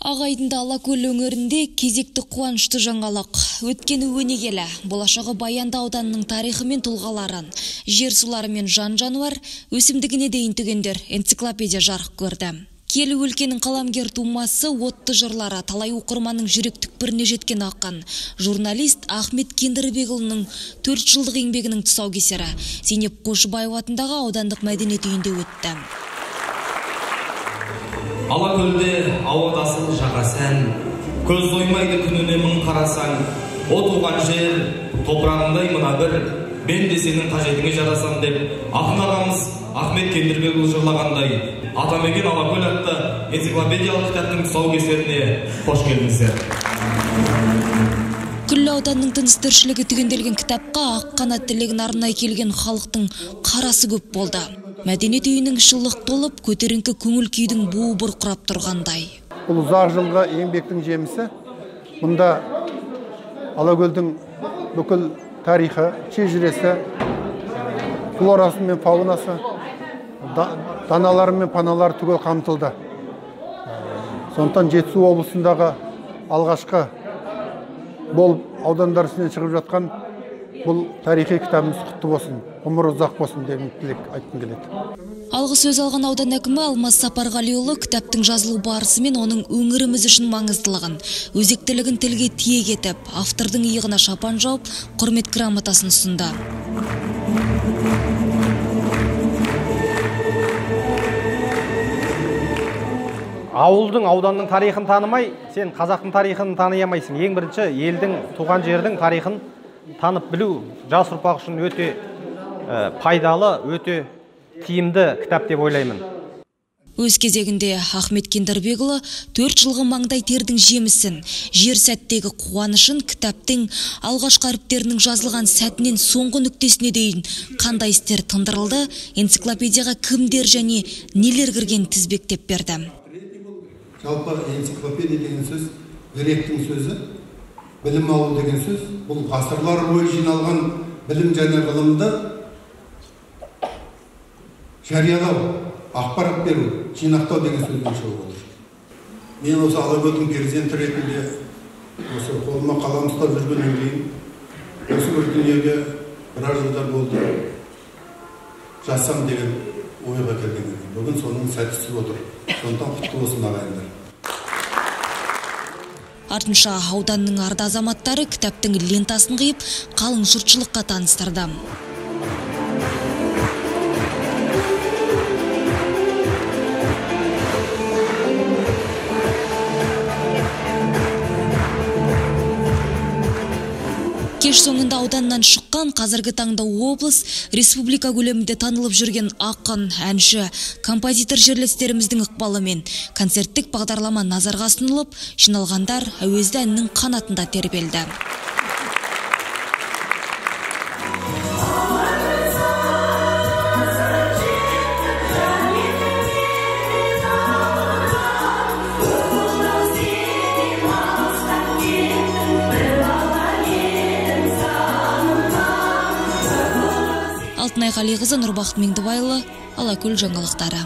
Ағайдында Алакөл өңірінде кезекті қуанышты жаңалық. Өткені өнегелі, болашағы Баянды ауданының тарихы мен тұлғаларын, жер сулары мен жан-жануар, өсімдігіне дейін түгендер энциклопедия жарық көрді. Келі өлкенің қаламгер тумасы, отты жырлары талай оқырманның жүрек түкпіріне жеткен ақын. Журналист Ахмет Кендірбекұлының 4 жылдық еңбегінің тұсаукесері Зейнеп Қошыбаева атындағы аудандық мәдениет үйінде өтті. Алакөлде ауадасыл жаға сән, көз оймайды күніне мың қарасаң, о туған жер, топырағындай мына бір, мен де сенің қажетіңе жарасам деп, ақын ағамыз Ахмет Кендірбекұлы жырлағандай, Атамекен Алакөл атты энциклопедиялық кітаптың тұсаукесеріне қош келдіңіздер. Күллі ауданның тыныс-тіршілігі түгенделген кітапқа ақ қанат тілегін арнай келген халықтың қарасы көп болды. Мәдениет үйінің шылық толып, көтеріңкі көңіл күйдің буы бұрқырап тұрғандай. Бұл ұзақ жылғы еңбектің жемісі. Мұнда Алакөлдің бүкіл тарихы, шежіресі, флорасы мен фаунасы, даналары мен паналары түгел қамтылды. Сондықтан Жетісу облысындағы алғашқы болып аудандар ішінен шығып жатқан бұл тарихи кітабымыз құтты болсын, ғұмыры ұзақ болсын деген тілек айтқым келеді. Алғы сөз алған аудан әкімі Алмас Сапарғалиұлы кітаптың жазылу барысы мен оның өңіріміз үшін маңыздылығын, өзектілігін тілге тиек етіп, автордың иығына шапан жауып, құрмет грамотасын ұсынды. Ауылдың, ауданның тарихын танымай, сен қазақтың тарихын таный алмайсың. Ең бірінші елдің, туған жердің тарихын танып білу жас ұрпақ үшін өте пайдалы, өте тиімді кітап деп ойлаймын. Өз кезегінде Ахмет Кендірбекұлы 4 жылғы маңдай тердің жемісін, жер сәттегі қуанышын кітаптың алғашқы әріптерінің жазылған сәтінен соңғы нүктесіне дейін қандай істер тындырылды, энциклопедияға кімдер және нелер кірген тізбектеп берді. Жалпы энциклопедия деген сөз, гректің сөзі, білім алу деген сөз, бұл ғасырлар бойы жиналған білім және ғылымды жариялау, ақпарат беру, жинақтау деген сөзден шығып отыр. Мен осы Алакөлдің перзенті ретінде осы қолыма қалам ұстап жүргеннен кейін осы бір дүниеге біраз жылдар болды жазсам деген ойға келген. Бүгін соның сәті түсіп отыр. Сондықтан құтты болсын ағайындар. Артынша ауданның арда азаматтары кітаптың лентасын қиып, қалың жұртшылыққа таныстырды. Кеш соңында ауданнан шыққан, қазіргі таңда облыс, республика көлемінде танылып жүрген ақын, әнші, композитор жерлестеріміздің ықпалымен концерттік бағдарлама назарға ұсынылып, жиналғандар әуезді әннің қанатында тербелді. Алтынай Қалиқызы, Нұрбақыт Меңдібайұлы, Алакөл жаңалықтары.